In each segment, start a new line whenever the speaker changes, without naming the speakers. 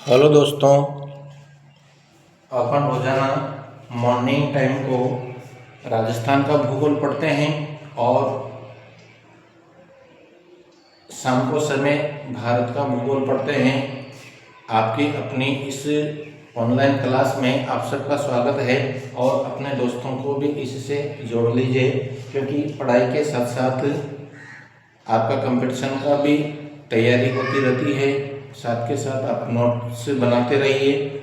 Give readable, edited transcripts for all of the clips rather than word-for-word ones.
Hello दोस्तों, अपन रोजाना morning time को राजस्थान का भूगोल पढ़ते हैं और शाम को समय भारत का भूगोल पढ़ते हैं। आपकी अपनी इस ऑनलाइन क्लास में आप सबका स्वागत है और अपने दोस्तों को भी इससे जोड़ लीजिए, क्योंकि पढ़ाई के साथ साथ आपका कंपटीशन का भी तैयारी होती रहती है। साथ के साथ आप नोट्स बनाते रहिए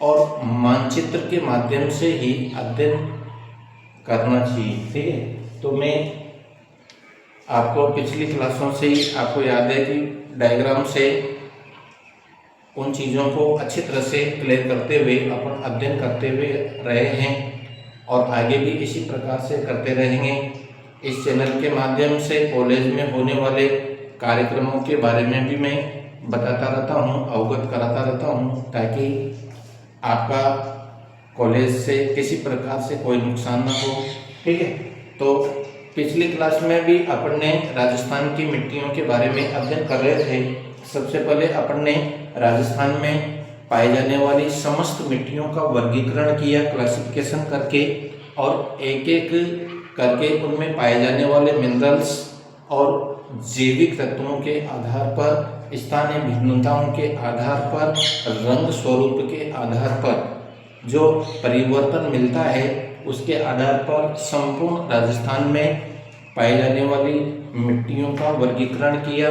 और मानचित्र के माध्यम से ही अध्ययन करना चाहिए। ठीक है, तो मैं आपको पिछली क्लासों से ही आपको याद है कि डायग्राम से उन चीज़ों को अच्छी तरह से क्लियर करते हुए अपन अध्ययन करते हुए रहे हैं और आगे भी इसी प्रकार से करते रहेंगे। इस चैनल के माध्यम से कॉलेज में होने वाले कार्यक्रमों के बारे में भी मैं बताता रहता हूँ, अवगत कराता रहता हूँ, ताकि आपका कॉलेज से किसी प्रकार से कोई नुकसान ना हो। ठीक है, तो पिछली क्लास में भी अपन ने राजस्थान की मिट्टियों के बारे में अध्ययन कर रहे थे। सबसे पहले अपन ने राजस्थान में पाई जाने वाली समस्त मिट्टियों का वर्गीकरण किया क्लासिफिकेशन करके, और एक एक करके उनमें पाए जाने वाले मिनरल्स और जैविक तत्वों के आधार पर, स्थानीय भिन्नताओं के आधार पर, रंग स्वरूप के आधार पर जो परिवर्तन मिलता है उसके आधार पर संपूर्ण राजस्थान में पाई जाने वाली मिट्टियों का वर्गीकरण किया।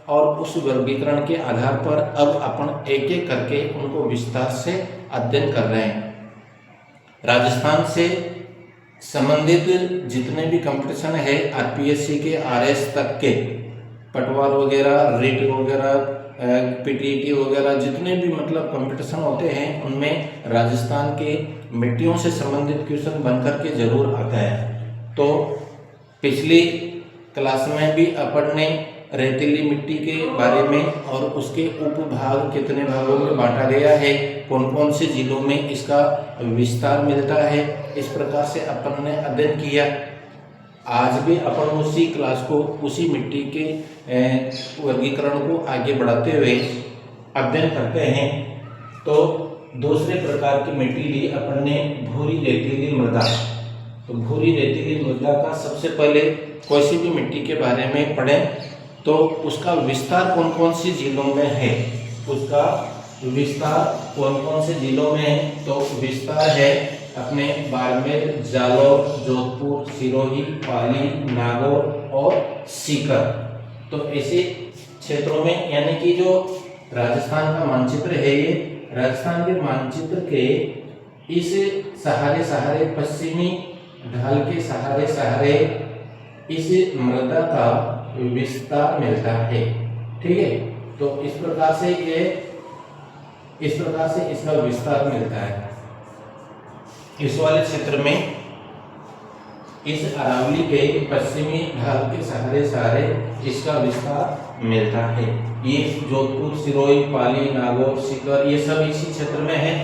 और उस वर्गीकरण के आधार पर अब अपन एक एक करके उनको विस्तार से अध्ययन कर रहे हैं। राजस्थान से संबंधित जितने भी कंपटीशन है आरपीएससी के आरएस तक के, पटवार वगैरह, रेट वगैरह, पीटीईटी वगैरह, जितने भी मतलब कंपटीशन होते हैं उनमें राजस्थान के मिट्टियों से संबंधित क्वेश्चन बनकर के जरूर आता है। तो पिछली क्लास में भी अपन ने रेतीली मिट्टी के बारे में और उसके उपभाग कितने भागों में बांटा गया है, कौन कौन से जिलों में इसका विस्तार मिलता है, इस प्रकार से अपन ने अध्ययन किया। आज भी अपन उसी क्लास को, उसी मिट्टी के वर्गीकरण को आगे बढ़ाते हुए अध्ययन करते हैं। तो दूसरे प्रकार की मिट्टी ली अपन ने भूरी रेतीली मृदा। तो भूरी रेतीली मृदा का सबसे पहले कोई सी भी मिट्टी के बारे में पढ़ें तो उसका विस्तार कौन कौन से जिलों में है, उसका विस्तार कौन कौन से जिलों में है। तो विस्तार है अपने बाड़मेर, जालौर, जोधपुर, सिरोही, पाली, नागौर और सीकर। तो ऐसे क्षेत्रों में, यानी कि जो राजस्थान का मानचित्र है, ये राजस्थान के मानचित्र के इस सहारे सहारे, पश्चिमी ढाल के सहारे सहारे इस मृदा का विस्तार मिलता है। ठीक है, तो इस प्रकार से इसका विस्तार मिलता है। इस वाले क्षेत्र में इस अरावली के पश्चिमी ढाल के सहारे सहारे इसका विस्तार मिलता है। ये जोधपुर, सिरोही, पाली, नागौर, सीकर, ये सब इसी क्षेत्र में है।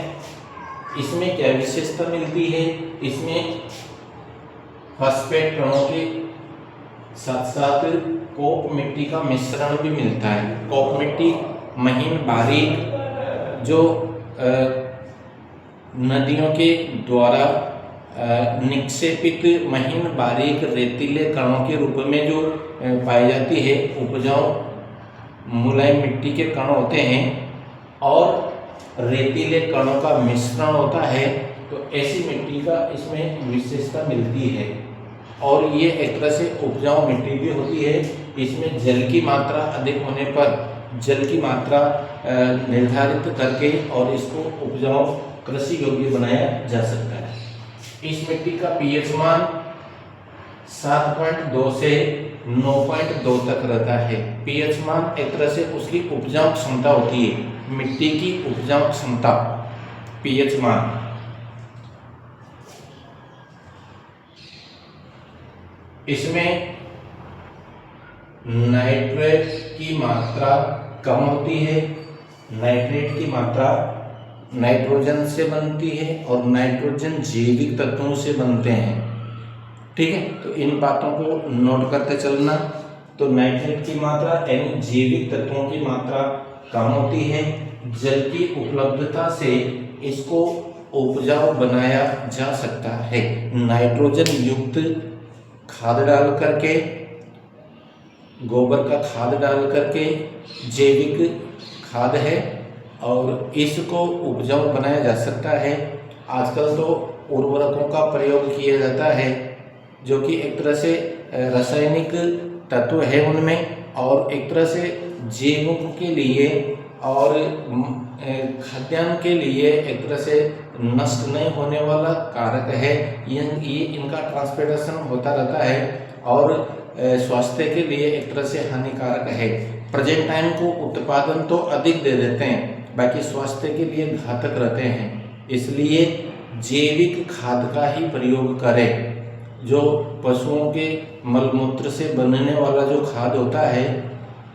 इसमें क्या विशेषता मिलती है, इसमें फॉस्फेट कणों के साथ साथ कोप मिट्टी का मिश्रण भी मिलता है। कोप मिट्टी महीन बारीक, जो नदियों के द्वारा निक्षेपित महीन बारीक रेतीले कणों के रूप में जो पाई जाती है, उपजाऊ मुलायम मिट्टी के कण होते हैं और रेतीले कणों का मिश्रण होता है। तो ऐसी मिट्टी का इसमें विशेषता मिलती है और ये एक तरह से उपजाऊ मिट्टी भी होती है। इसमें जल की मात्रा अधिक होने पर जल की मात्रा निर्धारित करके और इसको उपजाऊ कृषि योग्य बनाया जा सकता है। इस मिट्टी का पीएच मान 7.2 से 9.2 तक रहता है। पीएच मान एक तरह से उसकी उपजाऊ क्षमता होती है, मिट्टी की उपजाऊ क्षमता, पीएच मान। इसमें नाइट्रेट की मात्रा कम होती है। नाइट्रेट की मात्रा नाइट्रोजन से बनती है और नाइट्रोजन जैविक तत्वों से बनते हैं। ठीक है, तो इन बातों को नोट करते चलना। तो नाइट्रेट की मात्रा यानी जैविक तत्वों की मात्रा कम होती है जल की उपलब्धता से इसको उपजाऊ बनाया जा सकता है। नाइट्रोजन युक्त खाद डाल करके, गोबर का खाद डाल करके, जैविक खाद है और इसको उपजाऊ बनाया जा सकता है। आजकल तो उर्वरकों का प्रयोग किया जाता है जो कि एक तरह से रासायनिक तत्व है उनमें, और एक तरह से जैवों के लिए और खाद्यान्न के लिए एक तरह से नष्ट नहीं होने वाला कारक है। ये इनका ट्रांसपोर्टेशन होता रहता है और स्वास्थ्य के लिए एक तरह से हानिकारक है। प्रेजेंट टाइम को उत्पादन तो अधिक दे देते हैं, बाकी स्वास्थ्य के लिए घातक रहते हैं। इसलिए जैविक खाद का ही प्रयोग करें। जो पशुओं के मलमूत्र से बनने वाला जो खाद होता है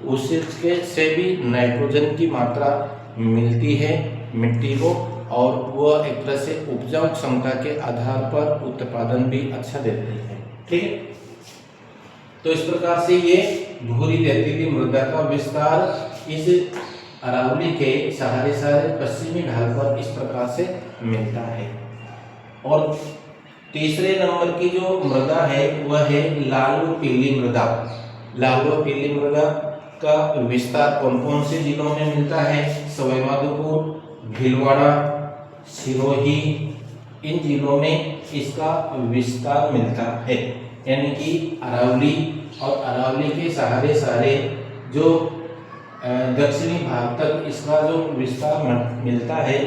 उसके से भी नाइट्रोजन की मात्रा मिलती है मिट्टी को, और वह एक तरह से उपजाऊ क्षमता के आधार पर उत्पादन भी अच्छा देती है। ठीक है, तो इस प्रकार से ये भूरी रेतीली मृदा का विस्तार इस अरावली के सहारे पश्चिमी ढाल पर इस प्रकार से मिलता है। और तीसरे नंबर की जो मृदा है वह है लाल व पीली मृदा। लाल व पीली मृदा का विस्तार कौन कौन से जिलों में मिलता है? सवाईमाधोपुर, भीलवाड़ा, सिरोही, इन जिलों में इसका विस्तार मिलता है। यानी कि अरावली और अरावली के सहारे जो दक्षिणी भाग तक इसका जो विस्तार मिलता है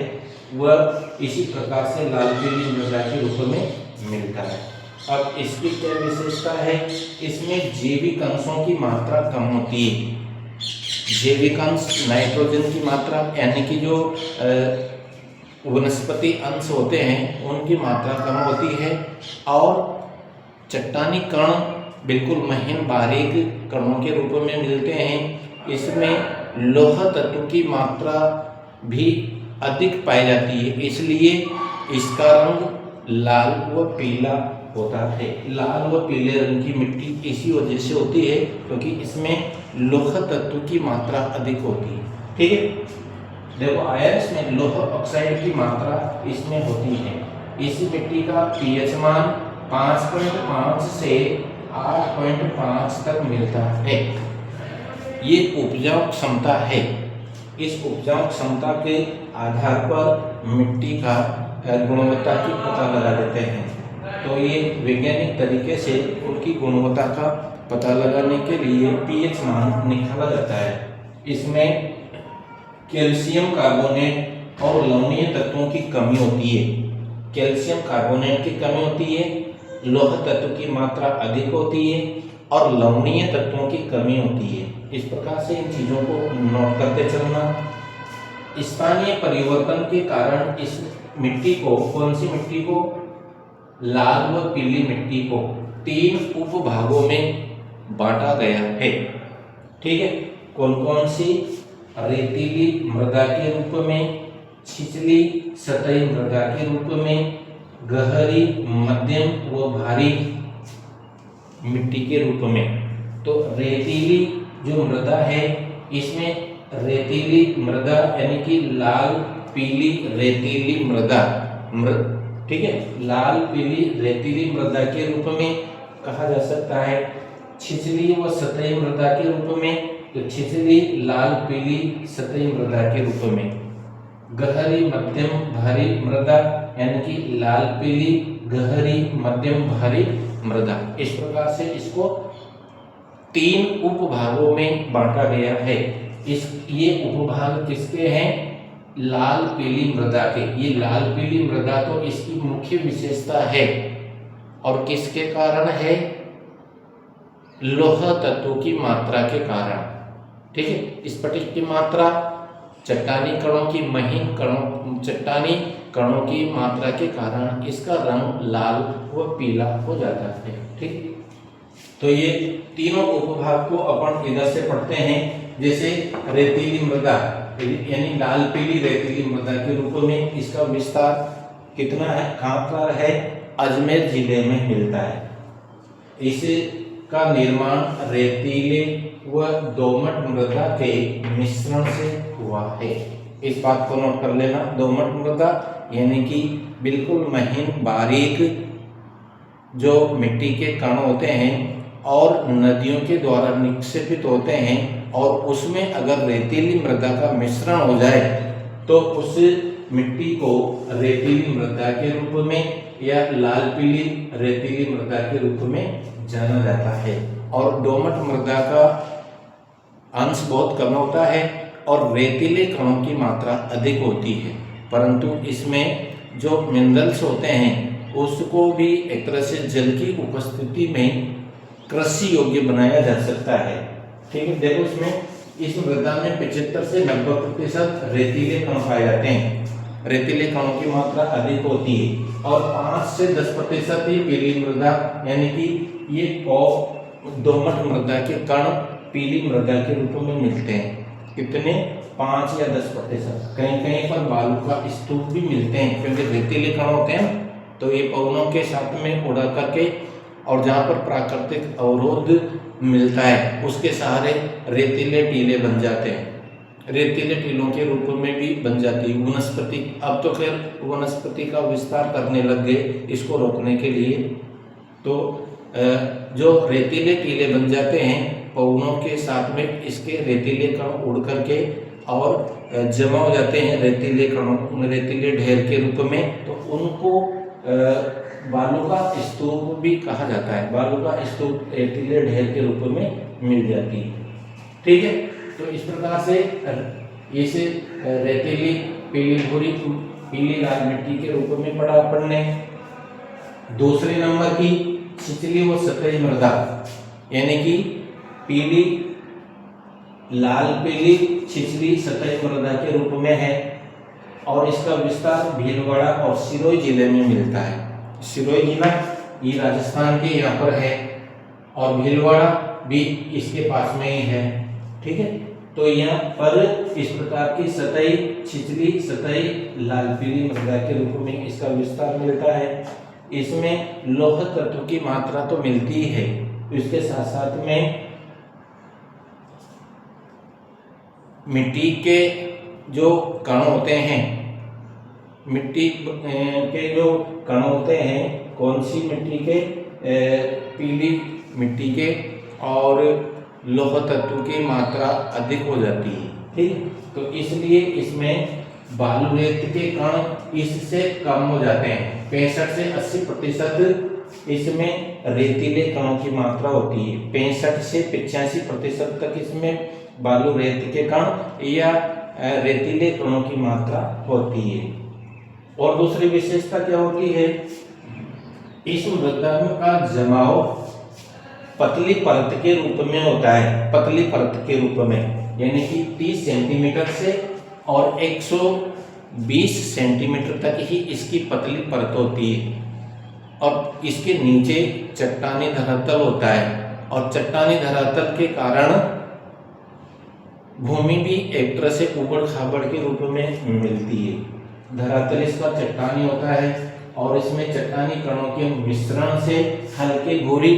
वह इसी प्रकार से लाल पीली मृदा के रूप में मिलता है। अब इसकी क्या विशेषता है? इसमें जैविक अंशों की मात्रा कम होती है। जैविक अंश नाइट्रोजन की मात्रा यानी कि जो वनस्पति अंश होते हैं उनकी मात्रा कम होती है, और चट्टानी कण बिल्कुल महीन बारीक कणों के रूप में मिलते हैं। इसमें लौह तत्व की मात्रा भी अधिक पाई जाती है, इसलिए इसका रंग लाल व पीला होता है। लाल व पीले रंग की मिट्टी इसी वजह से होती है क्योंकि इसमें लौह तत्व की मात्रा अधिक होती है। ठीक है, देखो आयरस में लौह ऑक्साइड की मात्रा इसमें होती है। इस मिट्टी का पीएच मान 5.5 से 8.5 तक मिलता है। ये उपजाऊ क्षमता है। इस उपजाऊ क्षमता के आधार पर मिट्टी का गुणवत्ता की पता लगा देते हैं। तो ये वैज्ञानिक तरीके से उनकी गुणवत्ता का पता लगाने के लिए पीएच मान निकाला जाता है। इसमें कैल्शियम कार्बोनेट और लवणीय तत्वों की कमी होती है। कैल्शियम कार्बोनेट की कमी होती है, लौह तत्व की मात्रा अधिक होती है और लवणीय तत्वों की कमी होती है। इस प्रकार से इन चीज़ों को नोट करते चलना। स्थानीय परिवर्तन के कारण इस मिट्टी को, कौन सी मिट्टी को? लाल व पीली मिट्टी को 3 उपभागों में बांटा गया है। ठीक है, कौन कौन सी? रेतीली मृदा के रूप में, छिछली सतही मृदा के रूप में, गहरी, मध्यम व भारी मिट्टी के रूप में। तो रेतीली जो मृदा है इसमें रेतीली मृदा यानी कि लाल पीली रेतीली मृदा, ठीक है, लाल पीली रेतीली मृदा के रूप में कहा जा सकता है। छिछली व सतही मृदा के रूप में, तो छिछली लाल पीली सतही मृदा के रूप में। गहरी मध्यम भारी मृदा यानी कि लाल पीली गहरी मध्यम भारी मृदा। इस प्रकार से इसको 3 उपभागों में बांटा गया है। ये उपभाग किसके हैं? लाल पीली मृदा के। ये लाल पीली मृदा तो इसकी मुख्य विशेषता है, और किसके कारण है? लौह तत्व की मात्रा के कारण। ठीक है, स्फटिक की मात्रा, चट्टानी कणों की महीन कणों, चट्टानी कणों की मात्रा के कारण इसका रंग लाल व पीला हो जाता है। ठीक, तो ये तीनों उपभाग को अपन इधर से पढ़ते हैं। जैसे रेतीली मृदा यानी लाल पीली रेतीली मृदा के रूप में इसका विस्तार कितना है, कहाँ पर है? अजमेर जिले में मिलता है। इसका निर्माण रेतीले व दोमट मृदा के मिश्रण से हुआ है। इस बात को नोट कर लेना। दोमट मृदा यानी कि बिल्कुल महीन बारीक जो मिट्टी के कण होते हैं और नदियों के द्वारा निक्षेपित होते हैं, और उसमें अगर रेतीली मृदा का मिश्रण हो जाए तो उस मिट्टी को रेतीली मृदा के रूप में या लाल पीली रेतीली मृदा के रूप में जाना जाता है। और दोमट मृदा का अंश बहुत कम होता है और रेतीले कणों की मात्रा अधिक होती है, परंतु इसमें जो मिनरल्स होते हैं उसको भी एक तरह से जल की उपस्थिति में कृषि योग्य बनाया जा सकता है। ठीक है, देखो इसमें इस मृदा में 75 से 90% रेतीले कण पाए जाते हैं। रेतीले कणों की मात्रा अधिक होती है और 5 से 10% ही पीली मृदा, यानी कि ये दोमट मृदा के कण पीली मृदा के रूप में मिलते हैं। कितने? 5 या 10%। कहीं कहीं पर बालू का स्तूप भी मिलते हैं, क्योंकि रेतीले कण होते हैं तो ये पवनों के साथ में उड़ा करके, और जहाँ पर प्राकृतिक अवरोध मिलता है उसके सहारे रेतीले टीले बन जाते हैं। रेतीले टीलों के रूप में भी बन जाती है वनस्पति। अब तो खैर वनस्पति का विस्तार करने लग गए इसको रोकने के लिए, तो जो रेतीले टीले बन जाते हैं पवनों के साथ में, इसके रेतीले कण उड़ करके और जमा हो जाते हैं रेतीले कणों, रेतीले ढेर के रूप में, तो उनको बालू का स्तूप भी कहा जाता है। बालू का स्तूप रेतीले ढेर के रूप में मिल जाती है। ठीक है, तो इस प्रकार से इसे रेतीली पीली भूरी पीली लाल मिट्टी के रूप में पढ़ा पढ़ने। दूसरे नंबर की छिछली व सतही मृदा, यानी कि पीली लाल पीली छिछली सतही मृदा के रूप में है, और इसका विस्तार भीलवाड़ा और सिरोही जिले में मिलता है। सिरोही जिला ये राजस्थान के यहाँ पर है और भीलवाड़ा भी इसके पास में ही है। ठीक है, तो यहाँ पर इस प्रकार की सतही छिछली सतही लाल पीली मृदा के रूप में इसका विस्तार मिलता है। इसमें लौह तत्व की मात्रा तो मिलती है, इसके साथ साथ में मिट्टी के जो कण होते हैं, मिट्टी के जो कण होते हैं, कौन सी मिट्टी के? पीली मिट्टी के, और लौह तत्व की मात्रा अधिक हो जाती है। ठीक, तो इसलिए इसमें बालू रेत के कण इससे कम हो जाते हैं। 65 से 80% इसमें रेतीले कणों की मात्रा होती है। 65 से 85% तक इसमें बालू रेत के कण या रेतीले कणों की मात्रा होती है। और दूसरी विशेषता क्या होती है? इस मृदा का जमाव पतली परत के रूप में होता है। पतली परत के रूप में, यानी कि 30 सेंटीमीटर से और 120 सेंटीमीटर तक ही इसकी पतली परत होती है, और इसके नीचे चट्टानी धरातल होता है, और चट्टानी धरातल के कारण भूमि भी एक तरह से उबड़ खाबड़ के रूप में मिलती है। धरातल इसका चट्टानी होता है और इसमें चट्टानी कणों के मिश्रण से हल्के भूरी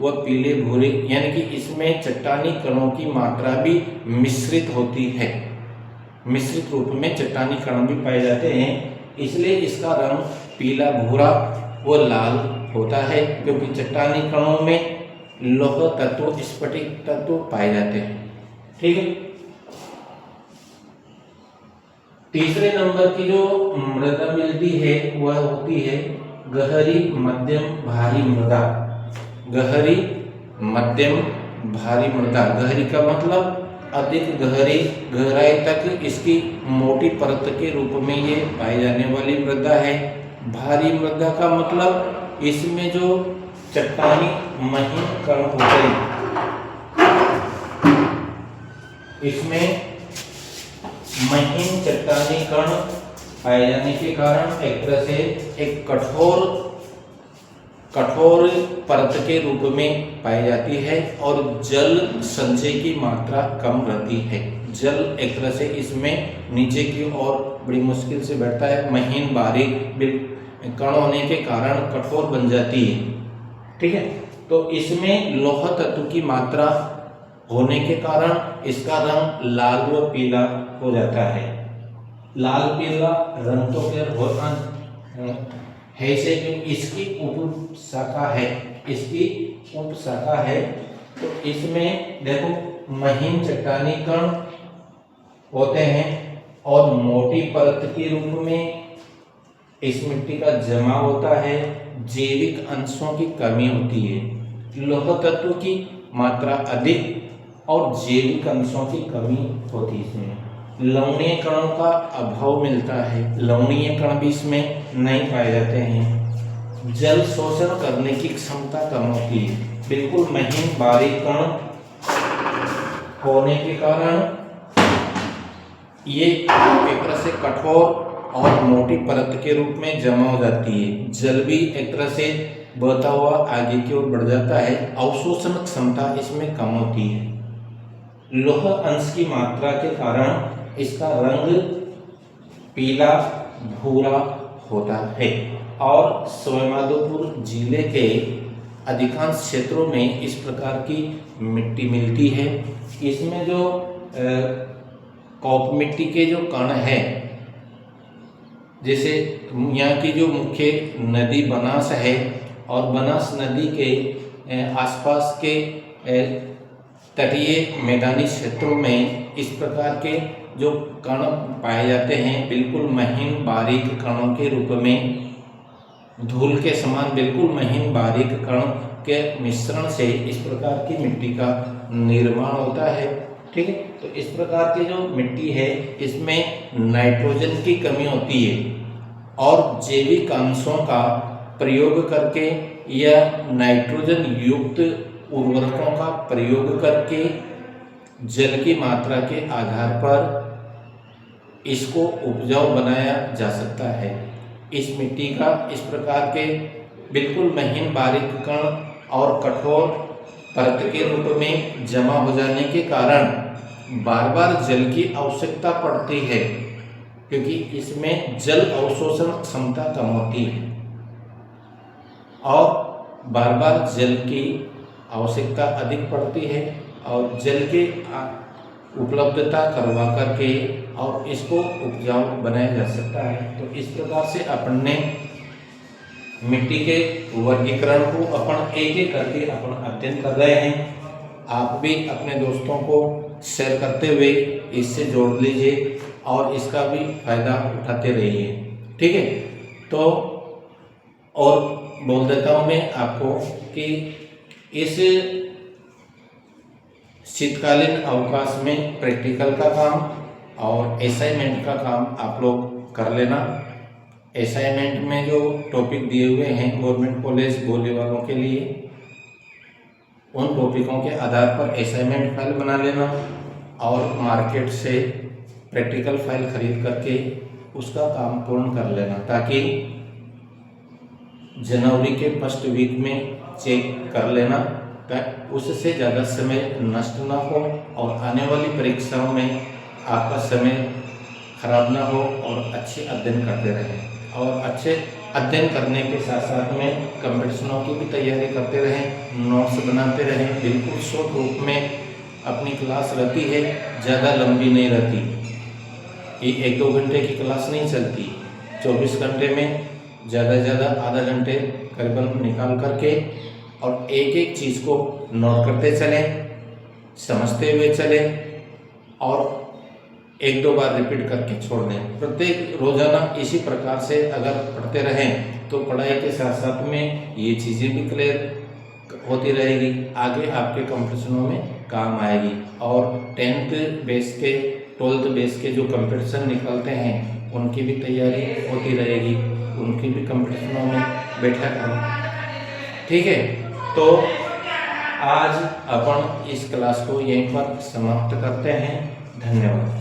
व पीले भूरे, यानी कि इसमें चट्टानी कणों की मात्रा भी मिश्रित होती है। मिश्रित रूप में चट्टानी कण भी पाए जाते हैं, इसलिए इसका रंग पीला भूरा व लाल होता है, क्योंकि चट्टानी कणों में लौह तत्व स्फटिक तत्व पाए जाते हैं। ठीक है, तीसरे नंबर की जो मृदा मिलती है वह होती है गहरी मध्यम भारी मृदा। गहरी मध्यम भारी मृदा, गहरी का मतलब अधिक गहरी गहराई तक इसकी मोटी परत के रूप में ये पाई जाने वाली मृदा है। भारी मृदा का मतलब इसमें जो चट्टानी महीन कण होते हैं, इसमें महीन चट्टानी कण पाए जाने के कारण एक तरह से एक कठोर परत के रूप में पाई जाती है, और जल संचय की मात्रा कम रहती है। जल एक तरह से इसमें नीचे की ओर बड़ी मुश्किल से बैठता है, महीन बारीक कण होने के कारण कठोर बन जाती है। ठीक है, तो इसमें लौह तत्व की मात्रा होने के कारण इसका रंग लाल व पीला हो जाता है। लाल पीला रंग तो फिर होता है से जो इसकी उप शाखा है, इसकी उप शाखा है, तो इसमें देखो महीन चट्टानी कण होते हैं और मोटी परत के रूप में इस मिट्टी का जमा होता है। जैविक अंशों की कमी होती है, लौह तत्व की मात्रा अधिक और जैविक अंशों की कमी होती है। इसमें लवणीय कणों का अभाव मिलता है, लवणीय कण भी इसमें नहीं पाए जाते हैं। जल शोषण करने की क्षमता कम होती है, बिल्कुल महीन बारीक कण होने के कारण ये एक तरह से कठोर और मोटी परत के रूप में जमा हो जाती है। जल भी एक तरह से बहता हुआ आगे की ओर बढ़ जाता है। अवशोषण क्षमता इसमें कम होती है। लौह अंश की मात्रा के कारण इसका रंग पीला भूरा होता है और सवाईमाधोपुर जिले के अधिकांश क्षेत्रों में इस प्रकार की मिट्टी मिलती है। इसमें जो कॉप मिट्टी के जो कण है, जैसे यहाँ की जो मुख्य नदी बनास है और बनास नदी के आसपास के तटीय मैदानी क्षेत्रों में इस प्रकार के जो कण पाए जाते हैं, बिल्कुल महीन बारीक कणों के रूप में, धूल के समान बिल्कुल महीन बारीक कण के मिश्रण से इस प्रकार की मिट्टी का निर्माण होता है। ठीक है, तो इस प्रकार की जो मिट्टी है इसमें नाइट्रोजन की कमी होती है और जैविक अंशों का प्रयोग करके या नाइट्रोजन युक्त उर्वरकों का प्रयोग करके जल की मात्रा के आधार पर इसको उपजाऊ बनाया जा सकता है। इस मिट्टी का इस प्रकार के बिल्कुल महीन बारीक कण और कठोर परत के रूप में जमा हो जाने के कारण बार बार जल की आवश्यकता पड़ती है, क्योंकि इसमें जल अवशोषण क्षमता कम होती है और बार बार जल की आवश्यकता अधिक पड़ती है और जल की उपलब्धता करवा करके और इसको उपजाऊ बनाया जा सकता है। तो इस प्रकार से अपन ने मिट्टी के वर्गीकरण को अपन एक एक करके अपन अध्ययन कर रहे हैं। आप भी अपने दोस्तों को शेयर करते हुए इससे जोड़ लीजिए और इसका भी फायदा उठाते रहिए। ठीक है, तो और बोल देता हूँ मैं आपको कि इस शीतकालीन अवकाश में प्रैक्टिकल का काम और असाइनमेंट का काम आप लोग कर लेना। असाइनमेंट में जो टॉपिक दिए हुए हैं गवर्नमेंट कॉलेज बोली वालों के लिए, उन टॉपिकों के आधार पर असाइनमेंट फाइल बना लेना और मार्केट से प्रैक्टिकल फाइल खरीद करके उसका काम पूर्ण कर लेना, ताकि जनवरी के फर्स्ट वीक में चेक कर लेना, उससे ज़्यादा समय नष्ट ना हो और आने वाली परीक्षाओं में आपका समय खराब ना हो और अच्छे अध्ययन करते रहें। और अच्छे अध्ययन करने के साथ साथ में कंपटीशनों की भी तैयारी करते रहें, नोट्स बनाते रहें। बिल्कुल शॉर्ट रूप में अपनी क्लास रहती है, ज़्यादा लंबी नहीं रहती। ये 1-2 घंटे की क्लास नहीं चलती, 24 घंटे में ज़्यादा से ज़्यादा आधा घंटे करीबन निकाल करके और एक एक चीज़ को नोट करते चलें, समझते हुए चलें और 1-2 बार रिपीट करके छोड़ दें। प्रत्येक रोजाना इसी प्रकार से अगर पढ़ते रहें तो पढ़ाई के साथ साथ में ये चीज़ें भी क्लियर होती रहेगी, आगे आपके कंपटीशनों में काम आएगी। और 10th बेस के 12th बेस के जो कंपटीशन निकलते हैं उनकी भी तैयारी होती रहेगी, उनकी भी कंपटीशनों में बैठा करें। ठीक है, तो आज अपन इस क्लास को यहीं पर समाप्त करते हैं। धन्यवाद।